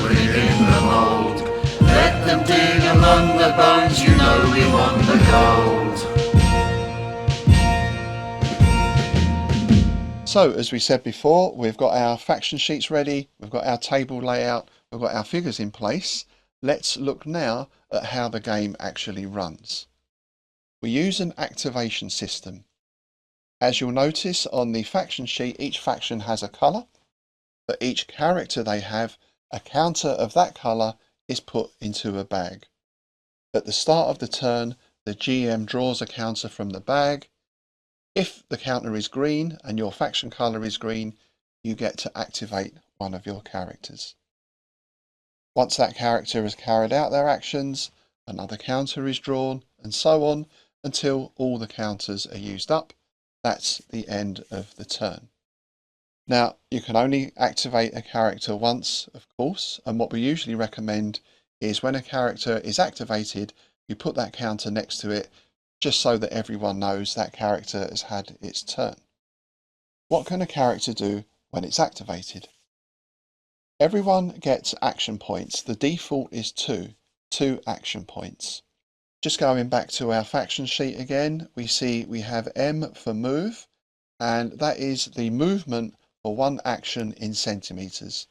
put it in the mould. Let them dig among the bones, you know we want the gold. So, as we said before, we've got our faction sheets ready, we've got our table layout, we've got our figures in place. Let's look now at how the game actually runs. We use an activation system. As you'll notice on the faction sheet, each faction has a colour. For each character they have, a counter of that colour is put into a bag. At the start of the turn, the GM draws a counter from the bag. If the counter is green and your faction colour is green, you get to activate one of your characters. Once that character has carried out their actions, another counter is drawn, and so on until all the counters are used up. That's the end of the turn. Now, you can only activate a character once, of course, and what we usually recommend is when a character is activated, you put that counter next to it just so that everyone knows that character has had its turn. What can a character do when it's activated? Everyone gets action points. The default is two action points. Just going back to our faction sheet again, we see we have M for move, and that is the movement for one action in centimetres.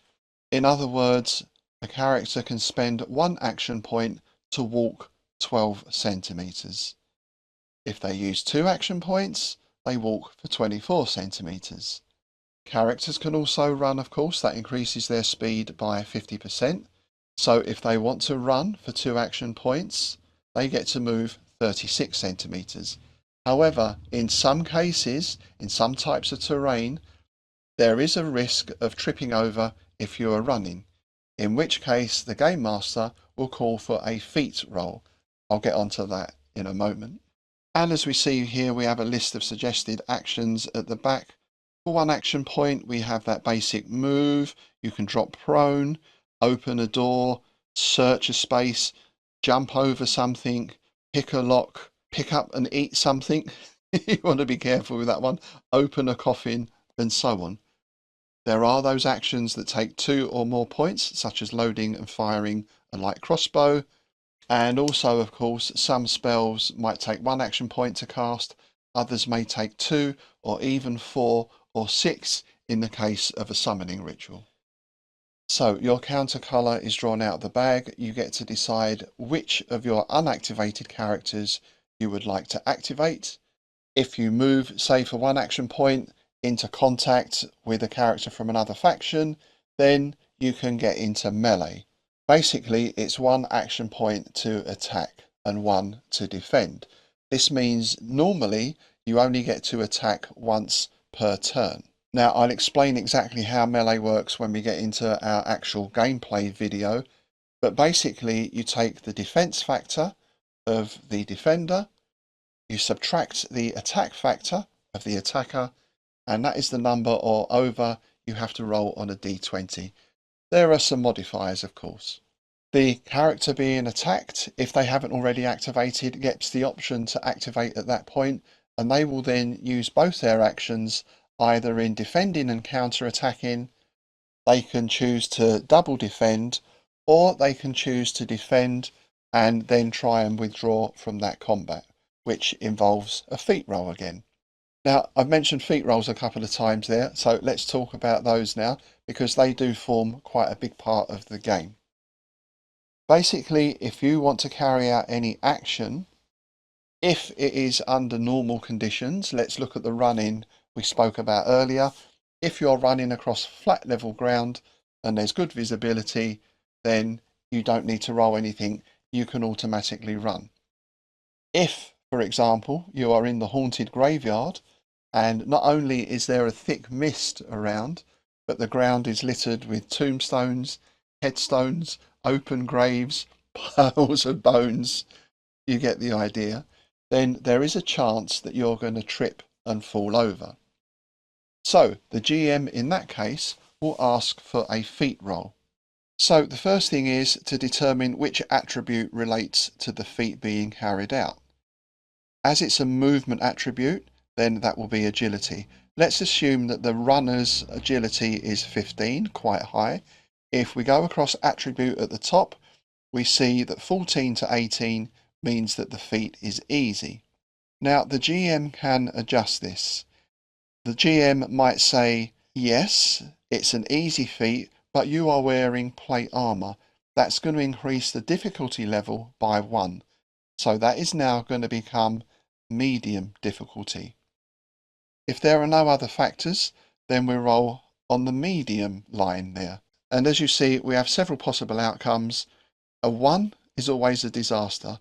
In other words, a character can spend one action point to walk 12 centimetres. If they use two action points, they walk for 24 centimetres. Characters can also run, of course, that increases their speed by 50%. So if they want to run for two action points, they get to move 36 centimetres. However, in some cases, in some types of terrain, there is a risk of tripping over if you are running, in which case the Game Master will call for a feat roll. I'll get onto that in a moment. And as we see here, we have a list of suggested actions at the back. For one action point, we have that basic move. You can drop prone, open a door, search a space, jump over something, pick a lock, pick up and eat something. You want to be careful with that one. Open a coffin, and so on. There are those actions that take 2 or more points, such as loading and firing a light crossbow. And also, of course, some spells might take 1 action point to cast, others may take 2 or even 4 or 6 in the case of a summoning ritual. So your counter colour is drawn out of the bag. You get to decide which of your unactivated characters you would like to activate. If you move, say for 1 action point, into contact with a character from another faction, then you can get into melee. Basically, it's 1 action point to attack and 1 to defend. This means normally you only get to attack once per turn. Now, I'll explain exactly how melee works when we get into our actual gameplay video, but basically you take the defense factor of the defender, you subtract the attack factor of the attacker, and that is the number or over you have to roll on a d20. There are some modifiers, of course. The character being attacked, if they haven't already activated, gets the option to activate at that point, and they will then use both their actions either in defending and counter-attacking. They can choose to double defend, or they can choose to defend and then try and withdraw from that combat, which involves a feat roll again. Now, I've mentioned feat rolls a couple of times there, so let's talk about those now, because they do form quite a big part of the game. Basically, if you want to carry out any action, if it is under normal conditions, let's look at the run-in we spoke about earlier. If you're running across flat level ground and there's good visibility, then you don't need to roll anything, you can automatically run. If, for example, you are in the haunted graveyard, and not only is there a thick mist around, but the ground is littered with tombstones, headstones, open graves, piles of bones, you get the idea, then there is a chance that you're going to trip and fall over. So the GM in that case will ask for a feat roll. So the first thing is to determine which attribute relates to the feat being carried out. As it's a movement attribute, then that will be agility. Let's assume that the runner's agility is 15, quite high. if we go across attribute at the top, we see that 14 to 18 means that the feat is easy. Now the GM can adjust this. The GM might say, yes, it's an easy feat, but you are wearing plate armor. That's going to increase the difficulty level by 1. So that is now going to become medium difficulty. If there are no other factors, then we roll on the medium line there. And as you see, we have several possible outcomes. A 1 is always a disaster.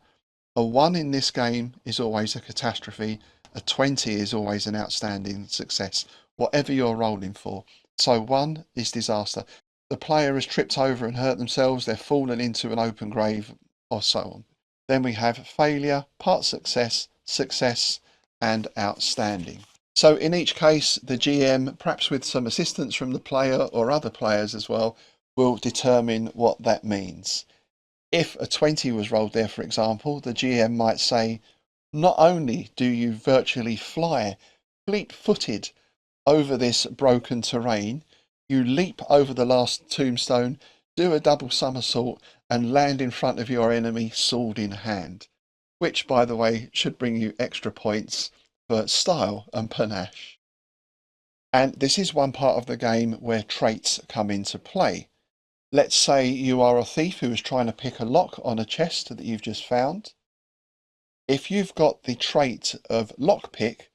A 1 in this game is always a catastrophe. A 20 is always an outstanding success, whatever you're rolling for. So 1 is disaster. The player has tripped over and hurt themselves, they've fallen into an open grave, or so on. Then we have failure, part success, success, and outstanding. So in each case, the GM, perhaps with some assistance from the player or other players as well, will determine what that means. If a 20 was rolled there, for example, the GM might say, not only do you virtually fly fleet-footed over this broken terrain, you leap over the last tombstone, do a double somersault, and land in front of your enemy sword in hand, which, by the way, should bring you extra points for style and panache. And this is one part of the game where traits come into play. Let's say you are a thief who is trying to pick a lock on a chest that you've just found. If you've got the trait of lockpick,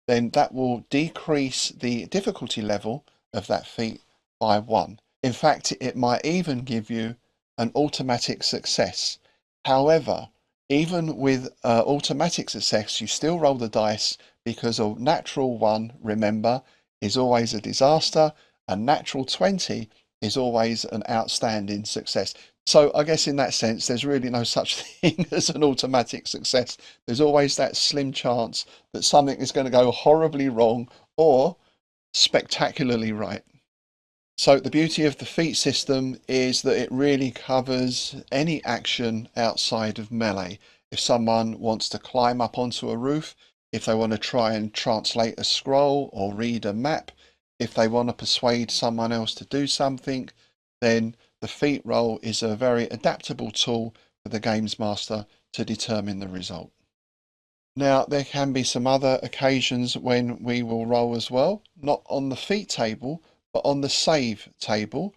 then that will decrease the difficulty level of that feat by 1. In fact, it might even give you an automatic success. However, even with automatic success, you still roll the dice, because a natural 1, remember, is always a disaster. A natural 20 is always an outstanding success. So I guess in that sense, there's really no such thing as an automatic success. There's always that slim chance that something is going to go horribly wrong or spectacularly right. So the beauty of the feat system is that it really covers any action outside of melee. If someone wants to climb up onto a roof, if they want to try and translate a scroll or read a map, if they want to persuade someone else to do something, then the feat roll is a very adaptable tool for the games master to determine the result. Now, there can be some other occasions when we will roll as well, not on the feat table, but on the save table,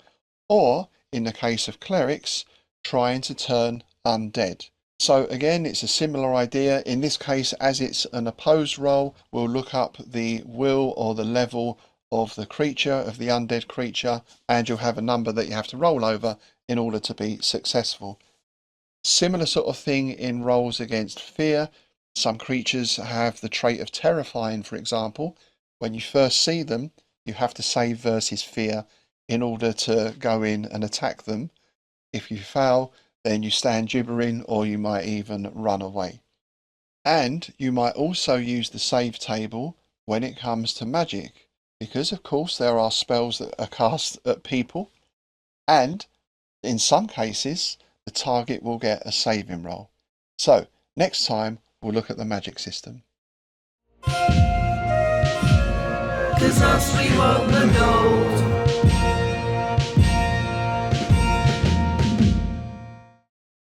or in the case of clerics, trying to turn undead. So again, it's a similar idea. In this case, as it's an opposed roll, we'll look up the will or the level of the creature, of the undead creature, and you'll have a number that you have to roll over in order to be successful. Similar sort of thing in rolls against fear. Some creatures have the trait of terrifying, for example. When you first see them, you have to save versus fear in order to go in and attack them. If you fail, then you stand gibbering, or you might even run away. And you might also use the save table when it comes to magic, because of course there are spells that are cast at people, and in some cases the target will get a saving roll. So next time we'll look at the magic system. 'Cause us we want the gold.